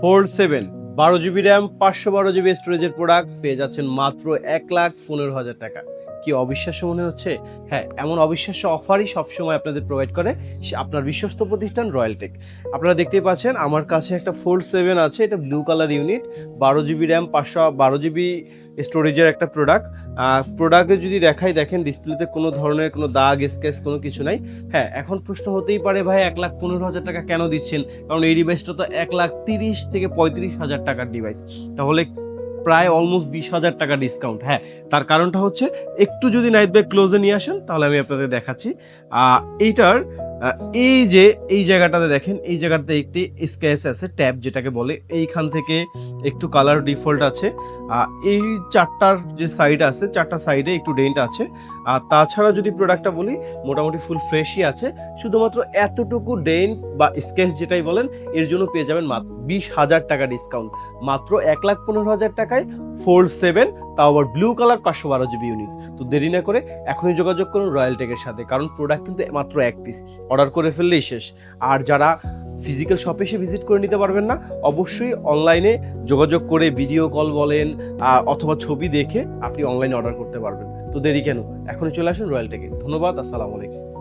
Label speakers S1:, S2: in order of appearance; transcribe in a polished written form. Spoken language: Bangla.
S1: Fold 7 12 GB র্যাম 512 GB স্টোরেজের প্রোডাক্ট পেয়ে যাচ্ছেন মাত্র 1,15,000 টাকা। কি অবিশ্বাস্য মনে হচ্ছে? হ্যাঁ, এমন অবিশ্বাস্য অফারই সবসময় আপনাদের প্রোভাইড করে আপনার বিশ্বস্ত প্রতিষ্ঠান রয়্যাল টেক। আপনারা দেখতেই পাচ্ছেন আমার কাছে একটা Fold 7 আছে, এটা blue colour unit, 12 GB RAM 512 GB স্টোরেজের একটা প্রোডাক্টে যদি দেখাই, দেখেন ডিসপ্লেতে কোনো ধরনের কোনো দাগ স্কেচ কোনো কিছু নাই। হ্যাঁ, এখন প্রশ্ন হতেই পারে ভাই 1,15,000 টাকা কেন দিচ্ছেন? কারণ এই ডিভাইসটা তো 1,30,000 থেকে 35,000 টাকার ডিভাইস, তাহলে প্রায় অলমোস্ট 20,000 টাকা ডিসকাউন্ট। হ্যাঁ, তার কারণটা হচ্ছে একটু যদি নাইট ব্যাগ ক্লোজে নিয়ে আসেন তাহলে আমি আপনাদের দেখাচ্ছি। এইটার এই জায়গাটাতে দেখেন, এই জায়গাটাতে একটি স্কেচ আছে, ট্যাব যেটাকে বলে, এইখান থেকে একটু কালার ডিফল্ট আছে। এই চারটার যে সাইড আছে, চারটা সাইডে একটু ডেন্ট আছে। আর তাছাড়া যদি প্রোডাক্টটা বলি, মোটামুটি ফুল ফ্রেশই আছে। শুধুমাত্র এতটুকু ডেন্ট বা স্কেচ যেটাই বলেন, এর জন্য পেয়ে যাবেন মাত্র 20,000 টাকা ডিসকাউন্ট। মাত্র 1,15,000 টাকায় Fold 7, তাও আবার ব্লু কালার 512 GB ইউনিট। তো দেরি না করে এখনই যোগাযোগ করুন রয়্যাল টেকের সাথে, কারণ প্রোডাক্ট কিন্তু মাত্র এক পিস, অর্ডার করে ফেললেই শেষ। আর যারা ফিজিক্যাল শপে এসে ভিজিট করে নিতে পারবেন না, অবশ্যই অনলাইনে যোগাযোগ করে ভিডিও কল বলেন অথবা ছবি দেখে আপনি অনলাইনে অর্ডার করতে পারবেন। তো দেরি কেন, এখনই চলে আসুন রয়্যাল টেকে। ধন্যবাদ, আসসালামু আলাইকুম।